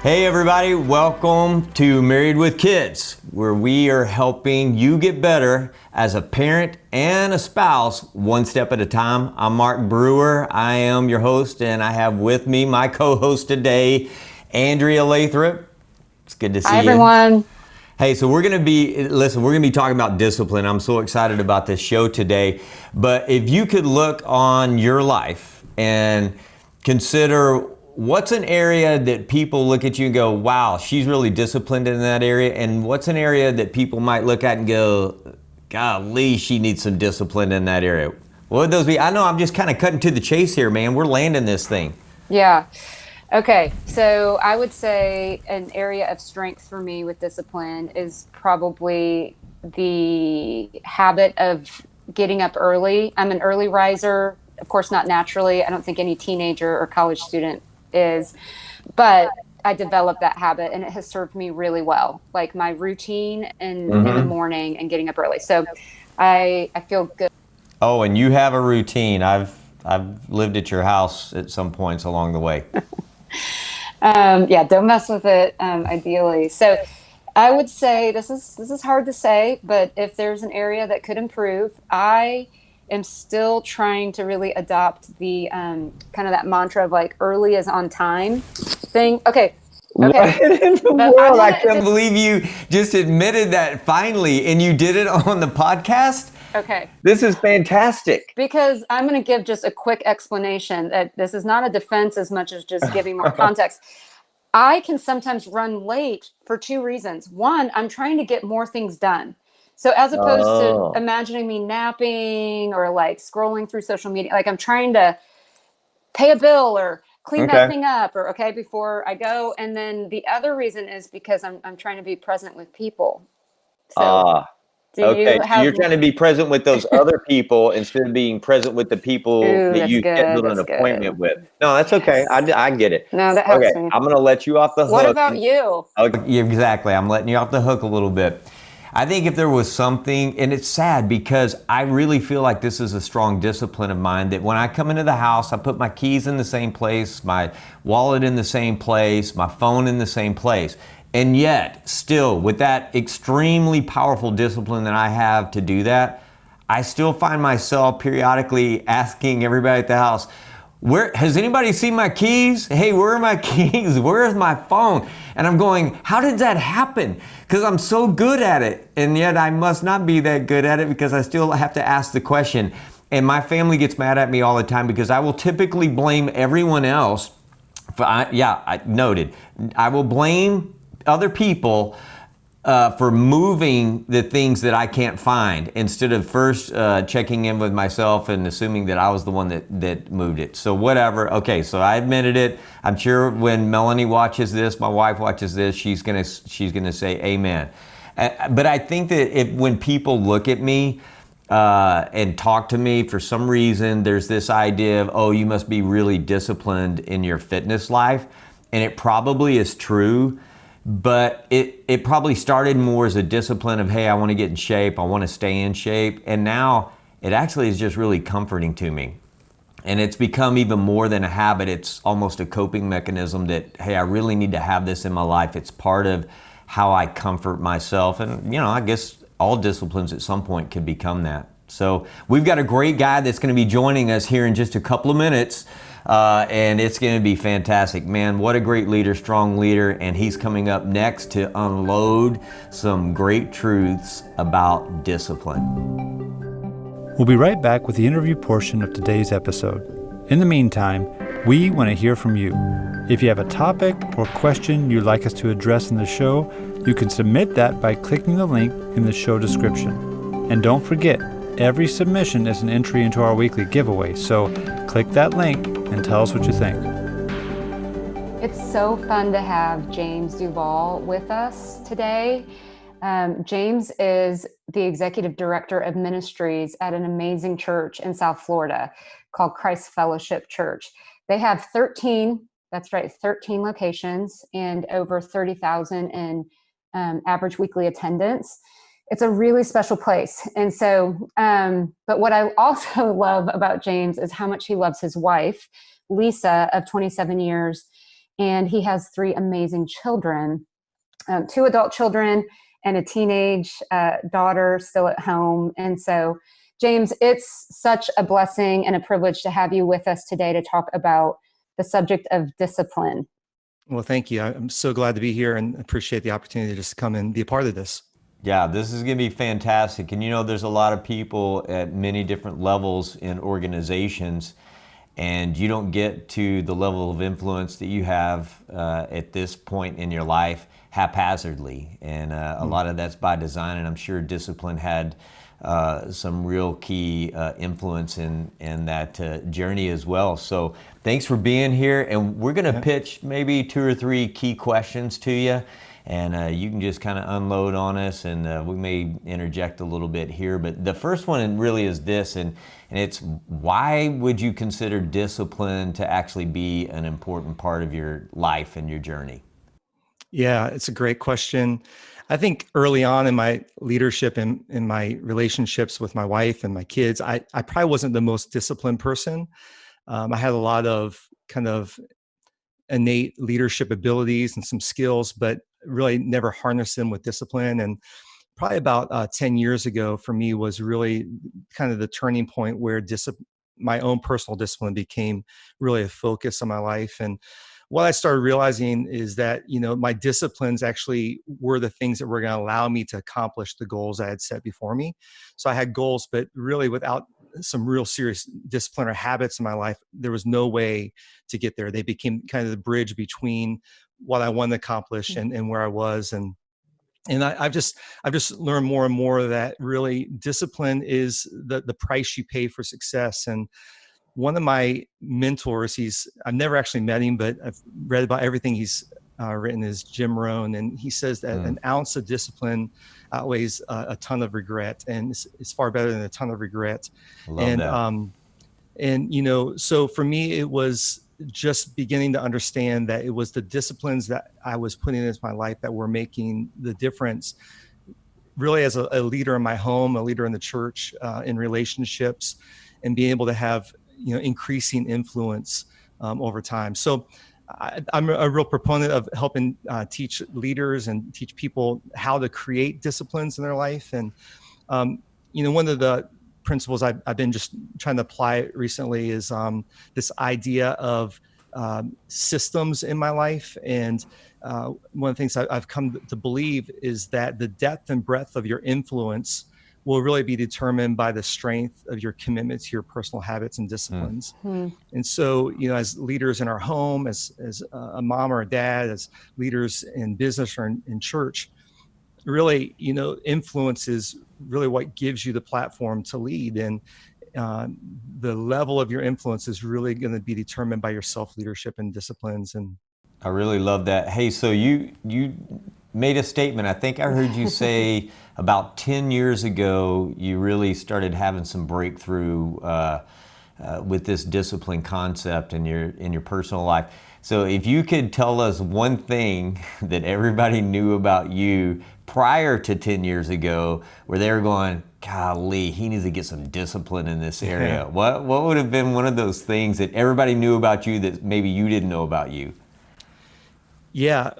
Hey everybody, welcome to Married with Kids, where we are helping you get better as a parent and a spouse one step at a time. I'm Mark Brewer. I am your host, and I have with me my co-host today, Andrea Lathrop. It's good to see you. Hi everyone. Hey, so we're gonna be talking about discipline. I'm so excited about this show today. But if you could look on your life and consider what's an area that people look at you and go, wow, she's really disciplined in that area, and what's an area that people might look at and go, golly, she needs some discipline in that area. What would those be? I know I'm just kind of cutting to the chase here, man. We're landing this thing. Yeah. Okay. So I would say an area of strength for me with discipline is probably the habit of getting up early. I'm an early riser, of course, not naturally. I don't think any teenager or college student is, but I developed that habit and it has served me really well. Like my routine in the morning and getting up early. So I feel good. Oh, and you have a routine. I've lived at your house at some points along the way. Yeah, don't mess with it, ideally. So I would say this is hard to say, but if there's an area that could improve, I am still trying to really adopt the kind of that mantra of like early is on time thing. Okay. What in the world? I can't believe you just admitted that finally, and you did it on the podcast? Okay. This is fantastic. Because I'm going to give just a quick explanation that this is not a defense as much as just giving more context. I can sometimes run late for two reasons. One, I'm trying to get more things done. So as opposed to imagining me napping or like scrolling through social media, like I'm trying to pay a bill or clean that thing up or before I go. And then the other reason is because I'm trying to be present with people. So so you're trying to be present with those other people instead of being present with the people that you scheduled an appointment with. No, that's okay. I get it. No, that helps me. I'm going to let you off the hook. What about you? Okay, exactly. I'm letting you off the hook a little bit. I think if there was something, and it's sad because I really feel like this is a strong discipline of mine, that when I come into the house, I put my keys in the same place, my wallet in the same place, my phone in the same place. And yet, still, with that extremely powerful discipline that I have to do that, I still find myself periodically asking everybody at the house, where has anybody seen my keys? Hey, where are my keys? Where is my phone? And I'm going, how did that happen? Because I'm so good at it. And yet I must not be that good at it because I still have to ask the question. And my family gets mad at me all the time because I will typically blame everyone else. I noted. I will blame other people for moving the things that I can't find instead of first checking in with myself and assuming that I was the one that moved it. So whatever. Okay, so I admitted it. I'm sure when Melanie watches this, my wife watches this, she's gonna say amen. But I think that when people look at me and talk to me, for some reason, there's this idea of, oh, you must be really disciplined in your fitness life. And it probably is true. But it probably started more as a discipline of, hey, I want to get in shape, I want to stay in shape. And now it actually is just really comforting to me. And it's become even more than a habit. It's almost a coping mechanism that, hey, I really need to have this in my life. It's part of how I comfort myself. And, I guess all disciplines at some point could become that. So we've got a great guy that's going to be joining us here in just a couple of minutes. And it's going to be fantastic. Man, what a great leader, strong leader. And he's coming up next to unload some great truths about discipline. We'll be right back with the interview portion of today's episode. In the meantime, we want to hear from you. If you have a topic or question you'd like us to address in the show, you can submit that by clicking the link in the show description. And don't forget, every submission is an entry into our weekly giveaway. So click that link and tell us what you think. It's so fun to have James Duvall with us today. James is the executive director of ministries at an amazing church in South Florida called Christ Fellowship Church. They have 13 locations and over 30,000 in average weekly attendance. It's a really special place. And so, but what I also love about James is how much he loves his wife, Lisa, of 27 years. and he has three amazing children, two adult children and a teenage daughter still at home. And so, James, it's such a blessing and a privilege to have you with us today to talk about the subject of discipline. Well, thank you. I'm so glad to be here and appreciate the opportunity to just come and be a part of this. Yeah, this is going to be fantastic. And there's a lot of people at many different levels in organizations, and you don't get to the level of influence that you have at this point in your life haphazardly. And a lot of that's by design, and I'm sure discipline had some real key influence in that journey as well. So thanks for being here, and we're going to pitch maybe 2 or 3 key questions to you, and you can just kind of unload on us, and we may interject a little bit here. But the first one really is this, and it's, why would you consider discipline to actually be an important part of your life and your journey? Yeah, it's a great question. I think early on in my leadership and in my relationships with my wife and my kids, I probably wasn't the most disciplined person. I had a lot of kind of innate leadership abilities and some skills, but really never harnessed them with discipline. And probably about 10 years ago for me was really kind of the turning point where my own personal discipline became really a focus of my life. And what I started realizing is that, my disciplines actually were the things that were going to allow me to accomplish the goals I had set before me. So I had goals, but really without some real serious discipline or habits in my life, there was no way to get there. They became kind of the bridge between what I wanted to accomplish and where I was. And I've just learned more and more that really discipline is the price you pay for success. And one of my mentors, I've never actually met him, but I've read about everything he's written, is Jim Rohn. And he says that an ounce of discipline outweighs a ton of regret. And it's far better than a ton of regret. Love that. So for me, it was just beginning to understand that it was the disciplines that I was putting into my life that were making the difference, really as a leader in my home, a leader in the church, in relationships, and being able to have increasing influence over time. So I'm a real proponent of helping teach leaders and teach people how to create disciplines in their life. And one of the principles I've been just trying to apply recently is this idea of systems in my life. And one of the things I've come to believe is that the depth and breadth of your influence will really be determined by the strength of your commitment to your personal habits and disciplines. And so, as leaders in our home, as a mom or a dad, as leaders in business or in church, really, influence is really what gives you the platform to lead. And the level of your influence is really going to be determined by your self-leadership and disciplines. And I really love that. Hey, so you made a statement. I think I heard you say about 10 years ago, you really started having some breakthrough with this discipline concept in your personal life. So if you could tell us one thing that everybody knew about you prior to 10 years ago, where they were going, golly, he needs to get some discipline in this area. What would have been one of those things that everybody knew about you that maybe you didn't know about you? Yeah,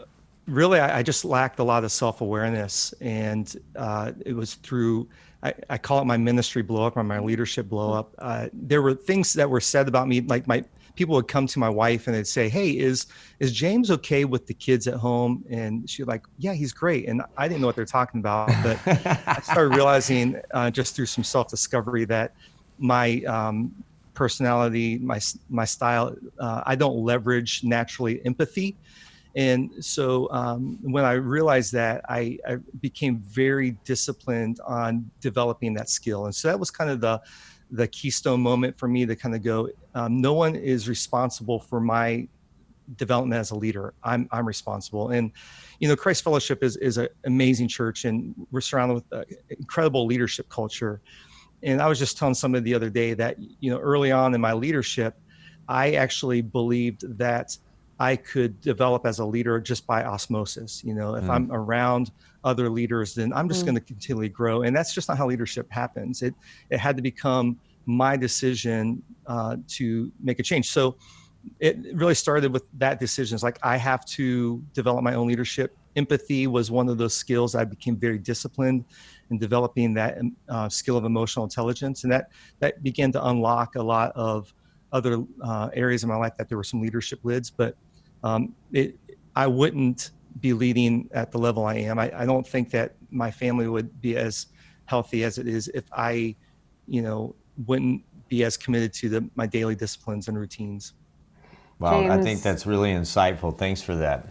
really, I just lacked a lot of self-awareness. And it was through, I call it my ministry blow up or my leadership blow up. There were things that were said about me, like people would come to my wife and they'd say, hey, is James okay with the kids at home? And she'd like, yeah, he's great. And I didn't know what they're talking about, but I started realizing just through some self-discovery that my personality, my style, I don't leverage naturally empathy. And so when I realized that, I became very disciplined on developing that skill. And so that was kind of the keystone moment for me to kind of go, no one is responsible for my development as a leader. I'm responsible. And, Christ Fellowship is an amazing church, and we're surrounded with an incredible leadership culture. And I was just telling somebody the other day that, early on in my leadership, I actually believed that I could develop as a leader just by osmosis. If I'm around other leaders, then I'm just going to continually grow. And that's just not how leadership happens. It had to become my decision to make a change. So it really started with that decision. It's like, I have to develop my own leadership. Empathy was one of those skills. I became very disciplined in developing that skill of emotional intelligence. And that began to unlock a lot of other areas of my life that there were some leadership lids, but I wouldn't be leading at the level I am. I don't think that my family would be as healthy as it is if I, wouldn't be as committed to my daily disciplines and routines. Wow, James, I think that's really insightful. Thanks for that.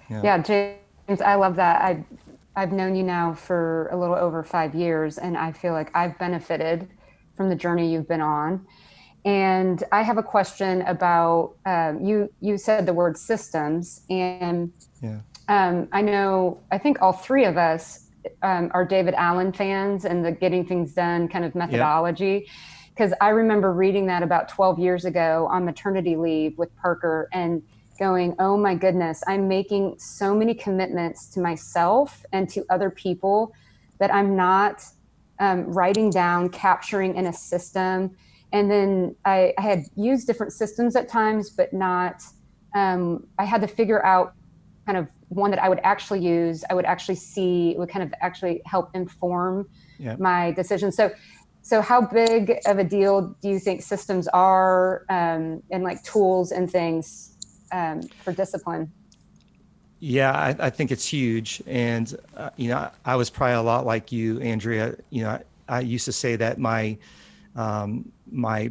Yeah, James, I love that. I've known you now for a little over 5 years, and I feel like I've benefited from the journey you've been on. And I have a question about you said the word systems, and I think all three of us are David Allen fans and the getting things done kind of methodology. Because I remember reading that about 12 years ago on maternity leave with Parker and going, oh my goodness, I'm making so many commitments to myself and to other people that I'm not writing down, capturing in a system. And then I had used different systems at times, but not, I had to figure out kind of one that I would actually use, I would actually see, would kind of actually help inform my decisions. So how big of a deal do you think systems are and like tools and things for discipline? Yeah, I think it's huge. And, I was probably a lot like you, Andrea. I used to say that my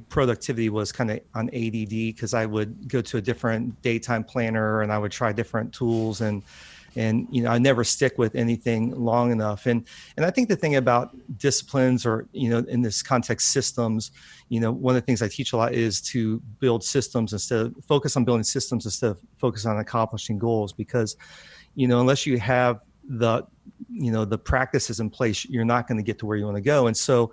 productivity was kind of on ADD because I would go to a different daytime planner and I would try different tools and I never stick with anything long enough. And I think the thing about disciplines or, in this context, systems, one of the things I teach a lot is to build systems focus on building systems instead of focus on accomplishing goals, because, unless you have the practices in place, you're not going to get to where you want to go. And so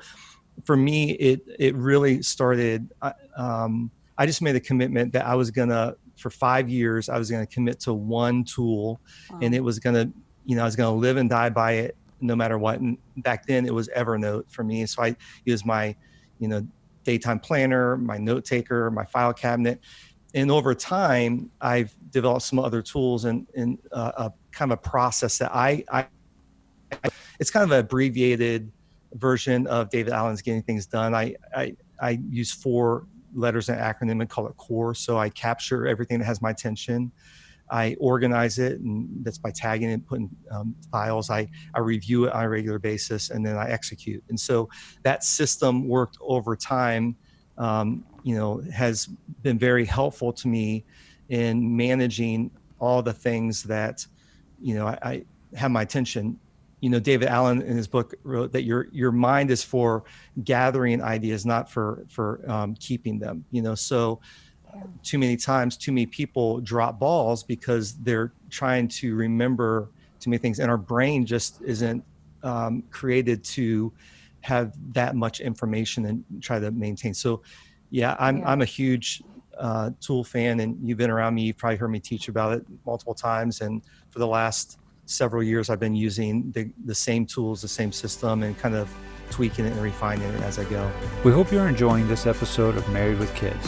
for me, it really started, I just made a commitment that I was going to, for 5 years, I was going to commit to one tool. Wow. And it was going to, I was going to live and die by it no matter what. And back then it was Evernote for me. So I used my, daytime planner, my note taker, my file cabinet. And over time, I've developed some other tools and a kind of a process that it's kind of an abbreviated version of David Allen's Getting Things Done. I use 4 letters and acronym and call it CORE. So I capture everything that has my attention. I organize it, and that's by tagging it, putting files. I review it on a regular basis, and then I execute. And so that system worked over time, has been very helpful to me in managing all the things that, I have my attention. David Allen in his book wrote that your mind is for gathering ideas, not for keeping them. So too many times, too many people drop balls because they're trying to remember too many things, and our brain just isn't created to have that much information and try to maintain. So, I'm a huge tool fan, and you've been around me. You've probably heard me teach about it multiple times, and for the last several years, I've been using the same tools, the same system, and kind of tweaking it and refining it as I go. We hope you're enjoying this episode of Married with Kids.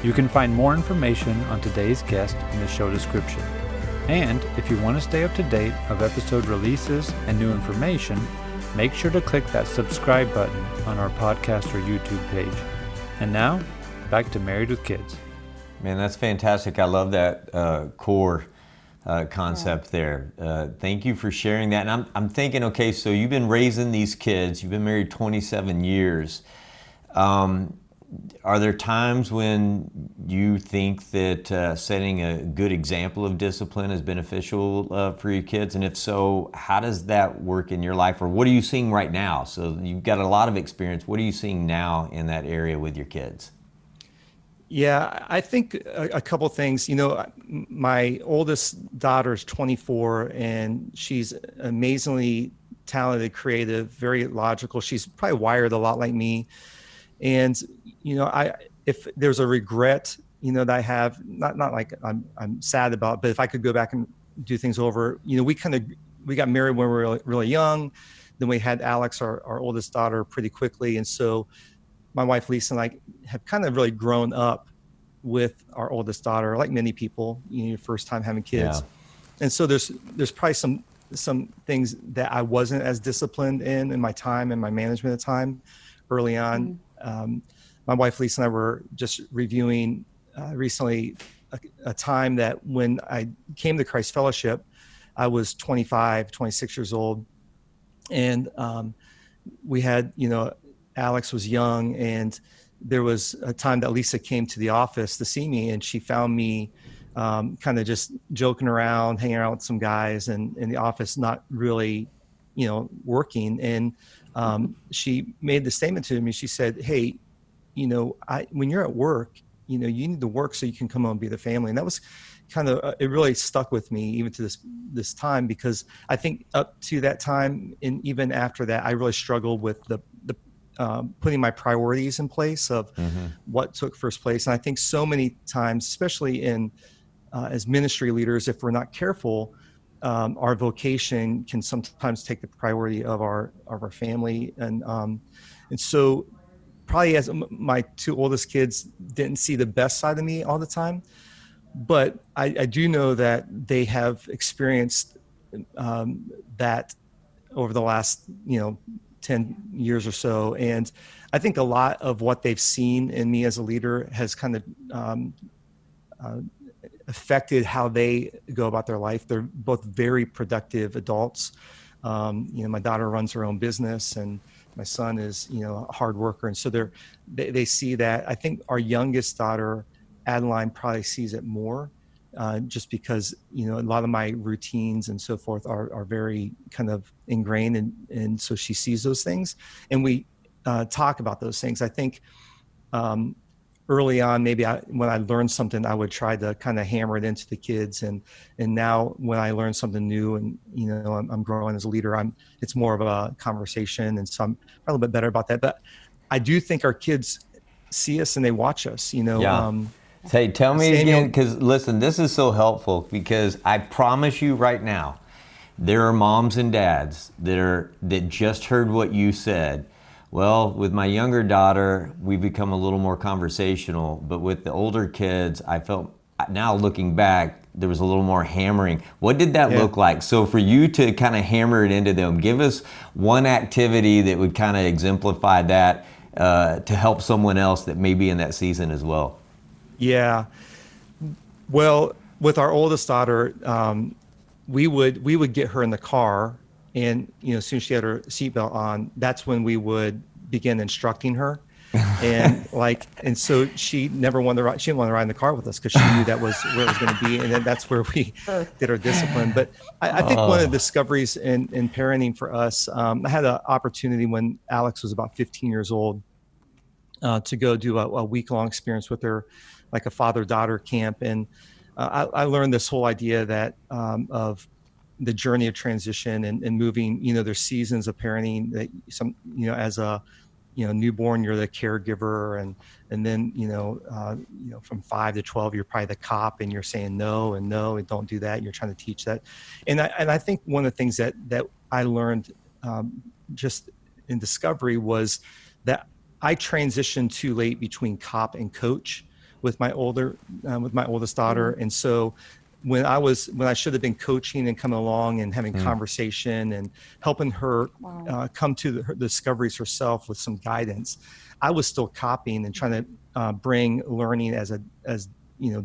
You can find more information on today's guest in the show description. And if you want to stay up to date of episode releases and new information, make sure to click that subscribe button on our podcast or YouTube page. And now, back to Married with Kids. Man, that's fantastic. I love that core concept there. Thank you for sharing that. And I'm thinking, okay, so you've been raising these kids. You've been married 27 years. Are there times when you think that setting a good example of discipline is beneficial for your kids? And if so, how does that work in your life? Or what are you seeing right now? So you've got a lot of experience. What are you seeing now in that area with your kids? Yeah, I think a couple things. My oldest daughter is 24, and she's amazingly talented, creative, very logical. She's probably wired a lot like me. And, if there's a regret, that I have, not like I'm sad about, but if I could go back and do things over, we got married when we were really young. Then we had Alex, our oldest daughter, pretty quickly. And so my wife, Lisa, and I have kind of really grown up with our oldest daughter, like many people, your first time having kids. Yeah. And so there's probably some things that I wasn't as disciplined in my time and my management of time early on. My wife Lisa and I were just reviewing recently a time that when I came to Christ Fellowship, I was 25, 26 years old. And we had, Alex was young, and there was a time that Lisa came to the office to see me, and she found me kind of just joking around, hanging out with some guys and in the office, not really, working. And she made the statement to me. She said, "Hey, when you're at work, you need to work so you can come home and be the family." And that was kind of, it really stuck with me even to this time, because I think up to that time and even after that, I really struggled with the putting my priorities in place of what took first place. And I think so many times, especially as ministry leaders, if we're not careful, our vocation can sometimes take the priority of our family. And so probably as my two oldest kids didn't see the best side of me all the time, but I do know that they have experienced that over the last 10 years or so. And I think a lot of what they've seen in me as a leader has kind of affected how they go about their life. They're both very productive adults. My daughter runs her own business, and my son is, a hard worker. And so they see that. I think our youngest daughter, Adeline, probably sees it more, just because, a lot of my routines and so forth are very kind of ingrained. And so she sees those things, and we talk about those things. I think early on, maybe when I learned something, I would try to kind of hammer it into the kids. And now when I learn something new and, I'm growing as a leader, it's more of a conversation. And so I'm a little bit better about that. But I do think our kids see us and they watch us, Yeah. Hey, tell me again, because listen, this is so helpful, because I promise you right now, there are moms and dads that just heard what you said. Well, with my younger daughter, we've become a little more conversational, but with the older kids, I felt, now looking back, there was a little more hammering. What did that look like? So for you to kind of hammer it into them, give us one activity that would kind of exemplify that to help someone else that may be in that season as well. Yeah. Well, with our oldest daughter, we would get her in the car, and as soon as she had her seatbelt on, that's when we would begin instructing her. And so she never wanted to ride. She didn't want to ride in the car with us because she knew that was where it was going to be, and then that's where we did our discipline. But I think one of the discoveries in parenting for us, I had an opportunity when Alex was about 15 years old to go do a week-long experience with her, like a father-daughter camp. And I learned this whole idea that of the journey of transition and moving. There's seasons of parenting that as a newborn, you're the caregiver, and then from 5 to 12, you're probably the cop, and you're saying no and don't do that. You're trying to teach that, and I think one of the things that I learned just in discovery was that I transitioned too late between cop and coach with my oldest daughter. And so when I should have been coaching and coming along and having conversation and helping her come to the discoveries herself with some guidance, I was still copying and trying to bring learning as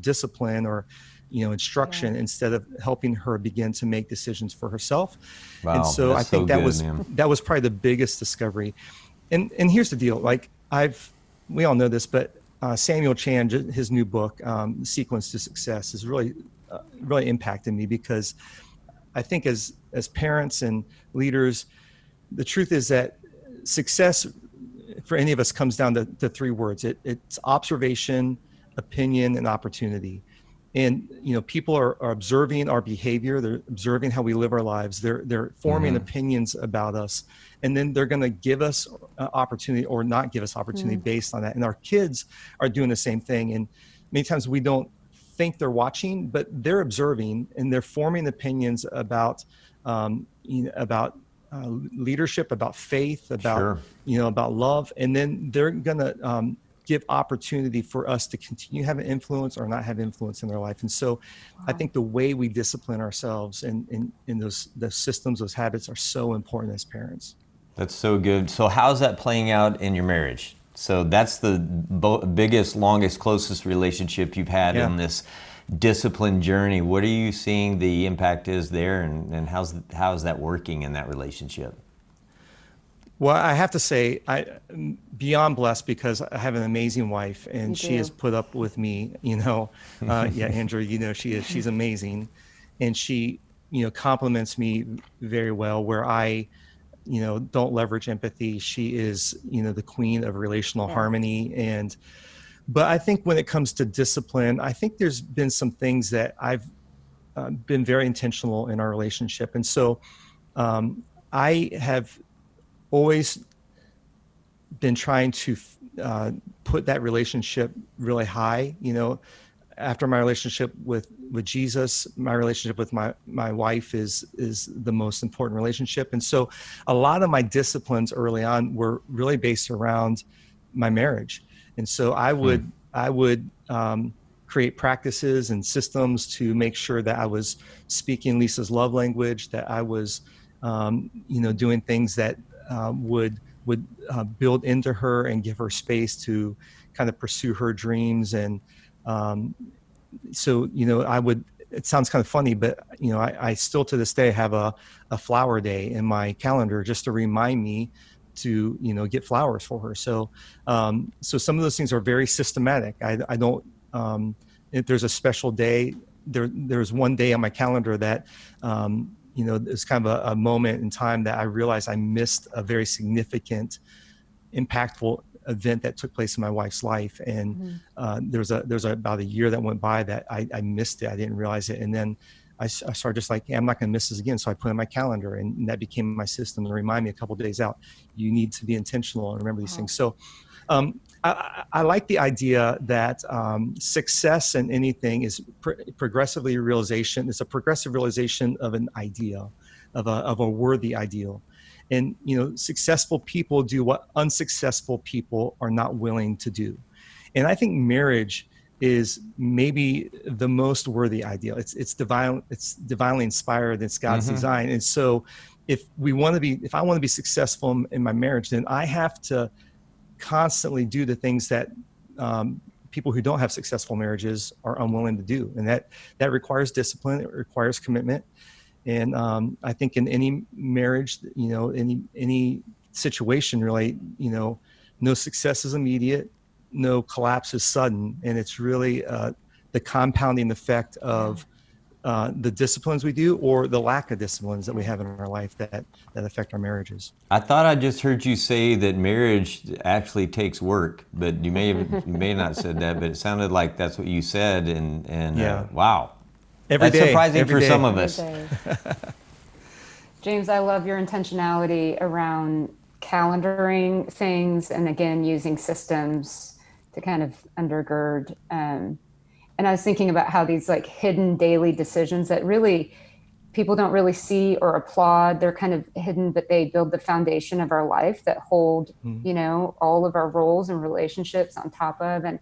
discipline or instruction instead of helping her begin to make decisions for herself. Wow, and so I think that was probably the biggest discovery. And here's the deal, we all know this, but Samuel Chan, his new book, Sequence to Success, has really impacted me, because I think as parents and leaders, the truth is that success for any of us comes down to three words. It's observation, opinion, and opportunity. And people are observing our behavior. They're observing how we live our lives. They're forming opinions about us, and then they're going to give us opportunity or not give us opportunity based on that. And our kids are doing the same thing. And many times we don't think they're watching, but they're observing, and they're forming opinions about leadership, about faith, about about love, and then they're going to give opportunity for us to continue to have an influence or not have influence in their life. And so I think the way we discipline ourselves and in those systems, those habits are so important as parents. That's so good. So how's that playing out in your marriage? So that's the biggest, longest, closest relationship you've had in this discipline journey. What are you seeing the impact is there, and how's that working in that relationship? Well, I have to say, I'm beyond blessed because I have an amazing wife, and she has put up with me, Andrew, she's amazing. And she, compliments me very well where I, don't leverage empathy. She is, the queen of relational harmony. But I think when it comes to discipline, I think there's been some things that I've been very intentional in our relationship. And so I have always been trying to put that relationship really high. After my relationship with Jesus, my relationship with my wife is the most important relationship. And so a lot of my disciplines early on were really based around my marriage. And so I would create practices and systems to make sure that I was speaking Lisa's love language, that I was, doing things that would build into her and give her space to kind of pursue her dreams. And so, it sounds kind of funny, but, I still to this day have a flower day in my calendar just to remind me to, get flowers for her. So, so some of those things are very systematic. I don't, if there's a special day, there's one day on my calendar that, it's kind of a moment in time that I realized I missed a very significant, impactful event that took place in my wife's life. And there's about a year that went by that I missed it. I didn't realize it. And then I started just like, I'm not going to miss this again. So I put it in my calendar, and that became my system to remind me a couple of days out, you need to be intentional and remember these things. So I like the idea that success in anything is progressively realization. It's a progressive realization of an idea, of a worthy ideal. And, successful people do what unsuccessful people are not willing to do. And I think marriage is maybe the most worthy ideal. It's divinely inspired. It's God's design. And so if I want to be successful in my marriage, then I have to constantly do the things that people who don't have successful marriages are unwilling to do. And that requires discipline. It requires commitment. And I think in any marriage, any situation really, no success is immediate, no collapse is sudden. And it's really the compounding effect of the disciplines we do or the lack of disciplines that we have in our life that affect our marriages. I thought I just heard you say that marriage actually takes work, but you may not have said that, but it sounded like that's what you said. And wow. That's surprising for some of us. James, I love your intentionality around calendaring things and again, using systems to kind of undergird. And I was thinking about how these like hidden daily decisions that really people don't really see or applaud, they're kind of hidden, but they build the foundation of our life that hold, all of our roles and relationships on top of. And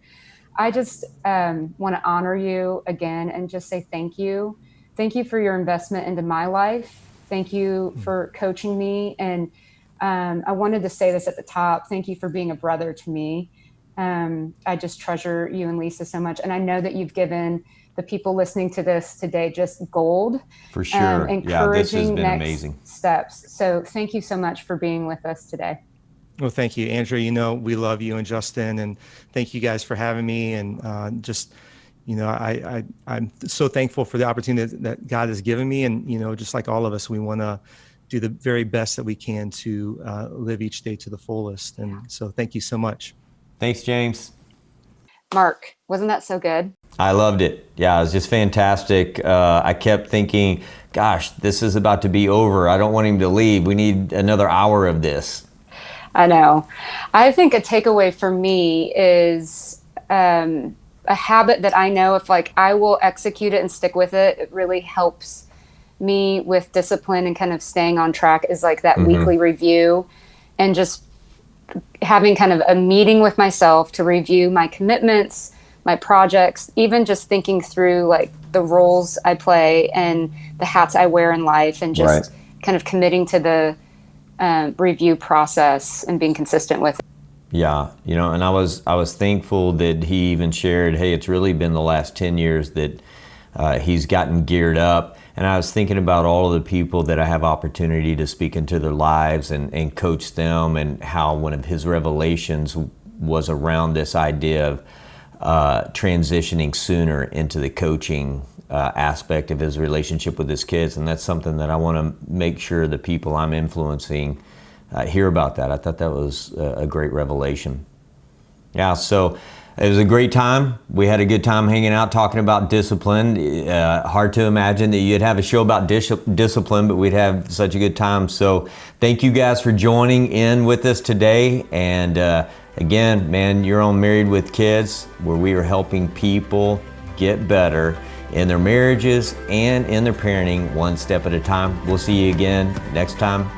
I just want to honor you again and just say thank you. Thank you for your investment into my life. Thank you for coaching me. And I wanted to say this at the top. Thank you for being a brother to me. I just treasure you and Lisa so much. And I know that you've given the people listening to this today just gold. For sure. Encouraging this has been next amazing steps. So thank you so much for being with us today. Well, thank you, Andrea. We love you and Justin, and thank you guys for having me. And I'm so thankful for the opportunity that God has given me. And, just like all of us, we want to do the very best that we can to live each day to the fullest. And so thank you so much. Thanks, James. Mark, wasn't that so good? I loved it. Yeah, it was just fantastic. I kept thinking, gosh, this is about to be over. I don't want him to leave. We need another hour of this. I know. I think a takeaway for me is a habit that I know if I will execute it and stick with it, it really helps me with discipline and kind of staying on track is that weekly review and just having kind of a meeting with myself to review my commitments, my projects, even just thinking through like the roles I play and the hats I wear in life, and just kind of committing to the review process and being consistent with it. Yeah, and I was thankful that he even shared, hey, it's really been the last 10 years that he's gotten geared up. And I was thinking about all of the people that I have opportunity to speak into their lives and coach them, and how one of his revelations was around this idea of transitioning sooner into the coaching aspect of his relationship with his kids. And that's something that I want to make sure the people I'm influencing hear about that. I thought that was a great revelation. Yeah, so it was a great time. We had a good time hanging out, talking about discipline. Hard to imagine that you'd have a show about discipline, but we'd have such a good time. So thank you guys for joining in with us today. And again, man, you're on Married with Kids, where we are helping people get better in their marriages and in their parenting, one step at a time. We'll see you again next time.